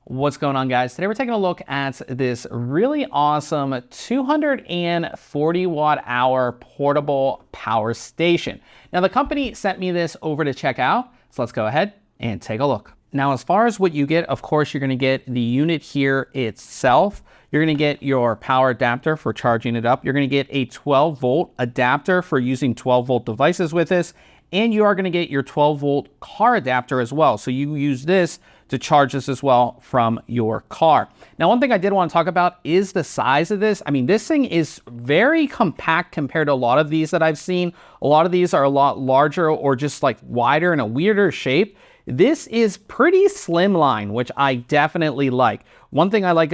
What's going on, guys? Today we're taking a look at this really awesome 240 watt hour portable power station. Now the company sent me this over to check out, so let's go ahead and take a look. Now as far as what you get, of course, you're gonna get the unit here itself. You're gonna get your power adapter for charging it up. You're gonna get a 12 volt adapter for using 12 volt devices with this. And you are gonna get your 12 volt car adapter as well. So you use this to charge this as well from your car. Now, one thing I did want to talk about is the size of this. I mean, this thing is very compact compared to a lot of these that I've seen. A lot of these are a lot larger or just like wider and a weirder shape. This is pretty slimline, which I definitely like. One thing I like,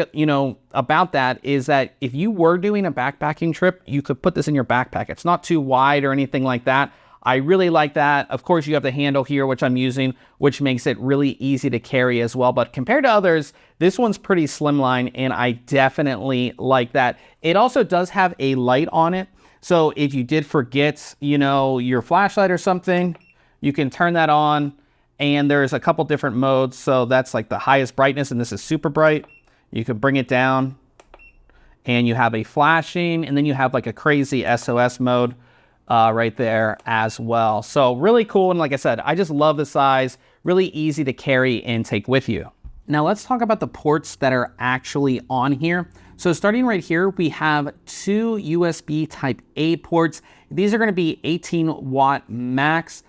about that is that if you were doing a backpacking trip, you could put this in your backpack. It's not too wide or anything like that. I really like that. Of course, you have the handle here, which I'm using, which makes it really easy to carry as well. But compared to others, this one's pretty slimline, and I definitely like that. It also does have a light on it. So if you did forget, your flashlight or something, you can turn that on, and there's a couple different modes. So that's like the highest brightness, and this is super bright. You can bring it down, and you have a flashing, and then you have like a crazy SOS mode. Right there as well. So really cool. And like I said, I just love the size, really easy to carry and take with you. Now let's talk about the ports that are actually on here. So starting right here, we have two USB type A ports. These are going to be 18 watt max.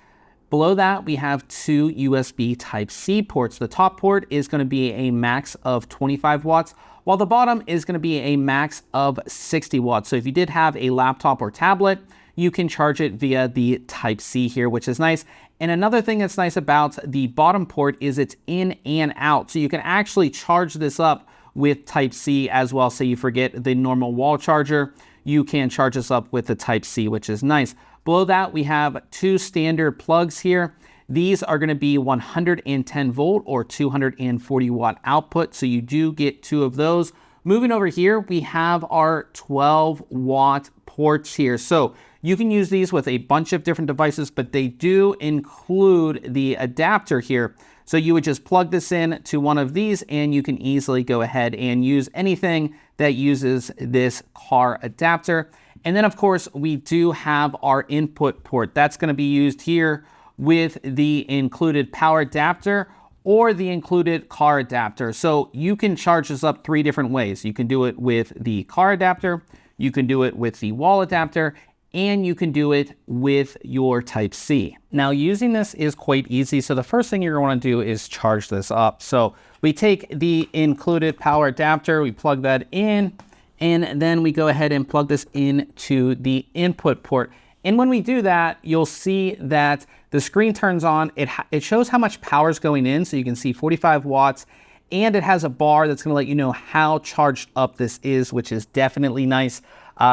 Below that, we have two USB type C ports. The top port is going to be a max of 25 watts, while the bottom is going to be a max of 60 watts. So if you did have a laptop or tablet, you can charge it via the Type-C here, which is nice. And another thing that's nice about the bottom port is it's in and out. So you can actually charge this up with Type-C as well. So you forget the normal wall charger, you can charge this up with the Type-C, which is nice. Below that, we have two standard plugs here. These are going to be 110 volt or 240 watt output. So you do get two of those. Moving over here, we have our 12 watt ports here. So you can use these with a bunch of different devices, but they do include the adapter here. So you would just plug this in to one of these and you can easily go ahead and use anything that uses this car adapter. And then of course, we do have our input port. That's going to be used here with the included power adapter or the included car adapter. So you can charge this up three different ways. You can do it with the car adapter, you can do it with the wall adapter, and you can do it with your Type-C. Now using this is quite easy. So the first thing you're going to want to do is charge this up. So we take the included power adapter, we plug that in, and then we go ahead and plug this into the input port. And when we do that, you'll see that the screen turns on. It shows how much power is going in. So you can see 45 watts, and it has a bar that's going to let you know how charged up this is, which is definitely nice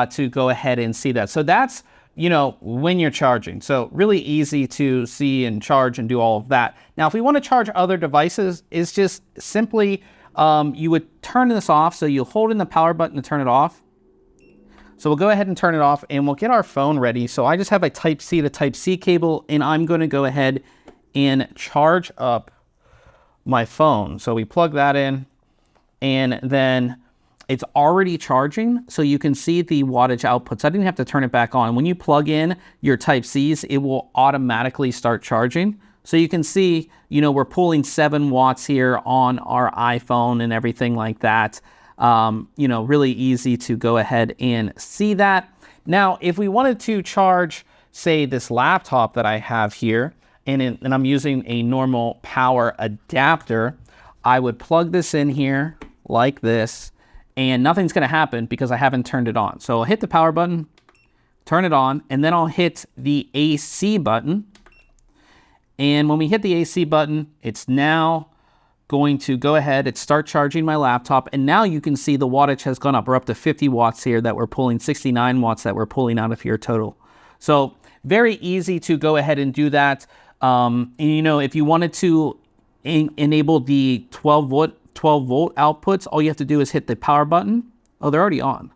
to go ahead and see that. So that's, when you're charging. So really easy to see and charge and do all of that. Now, if we want to charge other devices, it's just simply, you would turn this off. So you'll hold in the power button to turn it off. So we'll go ahead and turn it off and we'll get our phone ready. So I just have a Type-C to Type-C cable, and I'm going to go ahead and charge up my phone. So we plug that in, and then it's already charging. So you can see the wattage outputs. I didn't have to turn it back on. When you plug in your Type-Cs, it will automatically start charging. So you can see, we're pulling 7 watts here on our iPhone and everything like that. Really easy to go ahead and see that. Now, if we wanted to charge, say, this laptop that I have here, and I'm using a normal power adapter, I would plug this in here like this, and nothing's going to happen because I haven't turned it on. So I'll hit the power button, turn it on, and then I'll hit the AC button. And when we hit the AC button, it's now going to go ahead and start charging my laptop. And now you can see the wattage has gone up. We're up to 50 watts here that we're pulling, 69 watts that we're pulling out of here total. So very easy to go ahead and do that. And if you wanted to enable the 12 volt outputs, all you have to do is hit the power button. Oh, they're already on.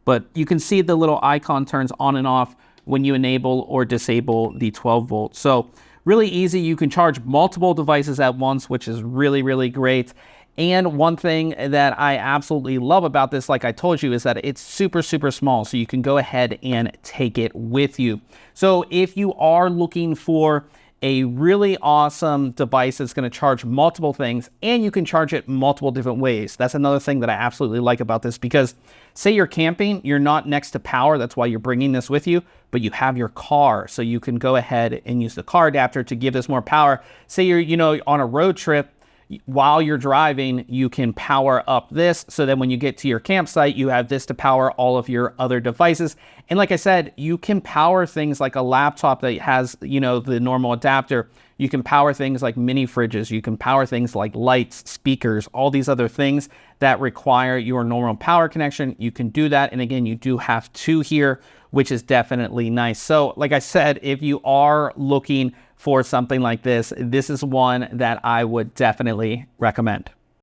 But you can see the little icon turns on and off when you enable or disable the 12 volt. So really easy. You can charge multiple devices at once, which is really, really great. And one thing that I absolutely love about this, like I told you, is that it's super, super small. So you can go ahead and take it with you. So if you are looking for a really awesome device that's going to charge multiple things, and you can charge it multiple different ways. That's another thing that I absolutely like about this, because say you're camping, you're not next to power, that's why you're bringing this with you, but you have your car, so you can go ahead and use the car adapter to give this more power. Say you're, on a road trip, while you're driving, you can power up this, so then when you get to your campsite, you have this to power all of your other devices. And like I said, you can power things like a laptop that has, the normal adapter. You can power things like mini fridges. You can power things like lights, speakers, all these other things that require your normal power connection. You can do that. And again, you do have two here, which is definitely nice. So like I said, if you are looking for something like this, this is one that I would definitely recommend.